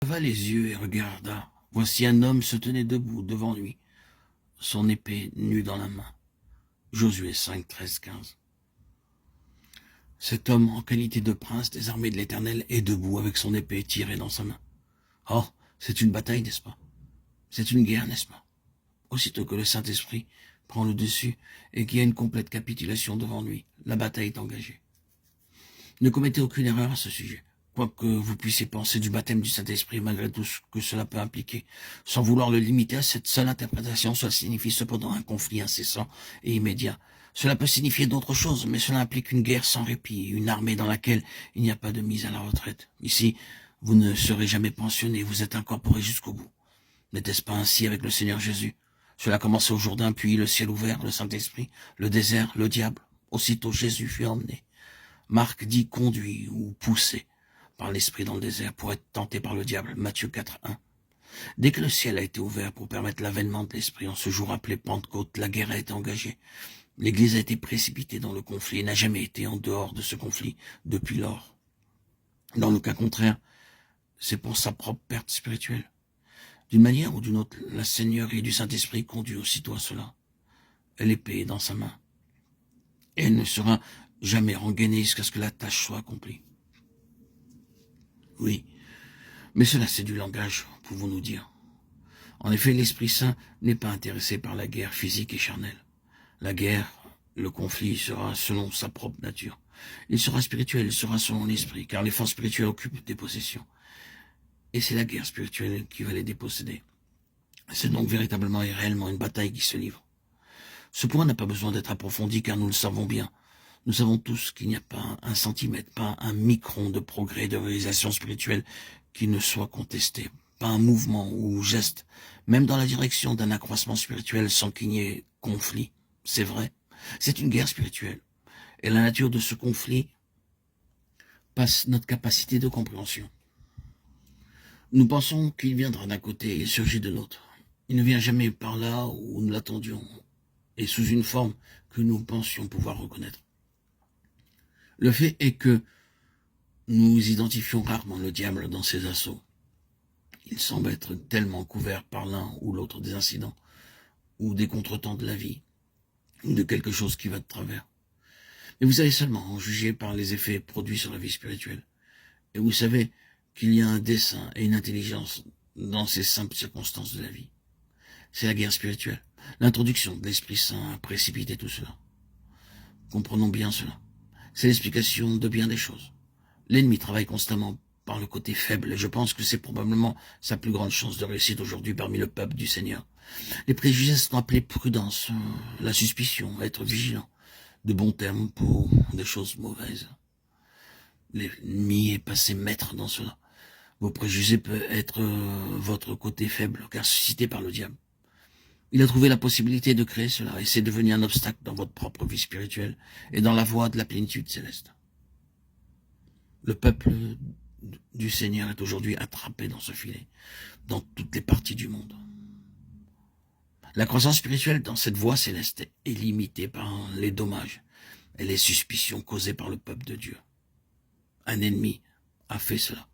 Leva les yeux et regarda. Voici un homme se tenait debout devant lui, son épée nue dans la main. Josué 5, 13, 15. Cet homme, en qualité de prince des armées de l'Éternel, est debout avec son épée tirée dans sa main. Oh, c'est une bataille, n'est-ce pas? C'est une guerre, n'est-ce pas? Aussitôt que le Saint-Esprit prend le dessus et qu'il y a une complète capitulation devant lui, la bataille est engagée. Ne commettez aucune erreur à ce sujet. Quoi que vous puissiez penser du baptême du Saint-Esprit, malgré tout ce que cela peut impliquer, sans vouloir le limiter à cette seule interprétation, cela signifie cependant un conflit incessant et immédiat. Cela peut signifier d'autres choses, mais cela implique une guerre sans répit, une armée dans laquelle il n'y a pas de mise à la retraite. Ici, vous ne serez jamais pensionné, vous êtes incorporé jusqu'au bout. N'était-ce pas ainsi avec le Seigneur Jésus? Cela commençait au Jourdain, puis le ciel ouvert, le Saint-Esprit, le désert, le diable. Aussitôt Jésus fut emmené. Marc dit conduit ou poussé par l'Esprit dans le désert pour être tenté par le diable. Matthieu 4, 1. Dès que le ciel a été ouvert pour permettre l'avènement de l'Esprit en ce jour appelé Pentecôte, la guerre a été engagée. L'Église a été précipitée dans le conflit et n'a jamais été en dehors de ce conflit depuis lors. Dans le cas contraire, c'est pour sa propre perte spirituelle. D'une manière ou d'une autre, la Seigneurie du Saint-Esprit conduit aussitôt à cela. L'épée est dans sa main. Et elle ne sera jamais rengainée jusqu'à ce que la tâche soit accomplie. Oui, mais cela c'est du langage, pouvons-nous dire. En effet, l'Esprit Saint n'est pas intéressé par la guerre physique et charnelle. La guerre, le conflit sera selon sa propre nature. Il sera spirituel, il sera selon l'Esprit, car les forces spirituelles occupent des possessions. Et c'est la guerre spirituelle qui va les déposséder. C'est donc véritablement et réellement une bataille qui se livre. Ce point n'a pas besoin d'être approfondi, car nous le savons bien. Nous savons tous qu'il n'y a pas un centimètre, pas un micron de progrès, de réalisation spirituelle qui ne soit contesté, pas un mouvement ou geste, même dans la direction d'un accroissement spirituel sans qu'il n'y ait conflit. C'est vrai, c'est une guerre spirituelle. Et la nature de ce conflit passe notre capacité de compréhension. Nous pensons qu'il viendra d'un côté et il surgit de l'autre. Il ne vient jamais par là où nous l'attendions, et sous une forme que nous pensions pouvoir reconnaître. Le fait est que nous identifions rarement le diable dans ses assauts. Il semble être tellement couvert par l'un ou l'autre des incidents, ou des contretemps de la vie, ou de quelque chose qui va de travers. Mais vous allez seulement en juger par les effets produits sur la vie spirituelle. Et vous savez qu'il y a un dessein et une intelligence dans ces simples circonstances de la vie. C'est la guerre spirituelle. L'introduction de l'Esprit Saint a précipité tout cela. Comprenons bien cela. C'est l'explication de bien des choses. L'ennemi travaille constamment par le côté faible, et je pense que c'est probablement sa plus grande chance de réussite aujourd'hui parmi le peuple du Seigneur. Les préjugés sont appelés prudence, la suspicion, être vigilant, de bons termes pour des choses mauvaises. L'ennemi est passé maître dans cela. Vos préjugés peuvent être votre côté faible, car suscité par le diable. Il a trouvé la possibilité de créer cela, et c'est devenu un obstacle dans votre propre vie spirituelle et dans la voie de la plénitude céleste. Le peuple du Seigneur est aujourd'hui attrapé dans ce filet, dans toutes les parties du monde. La croissance spirituelle dans cette voie céleste est limitée par les dommages et les suspicions causées par le peuple de Dieu. Un ennemi a fait cela.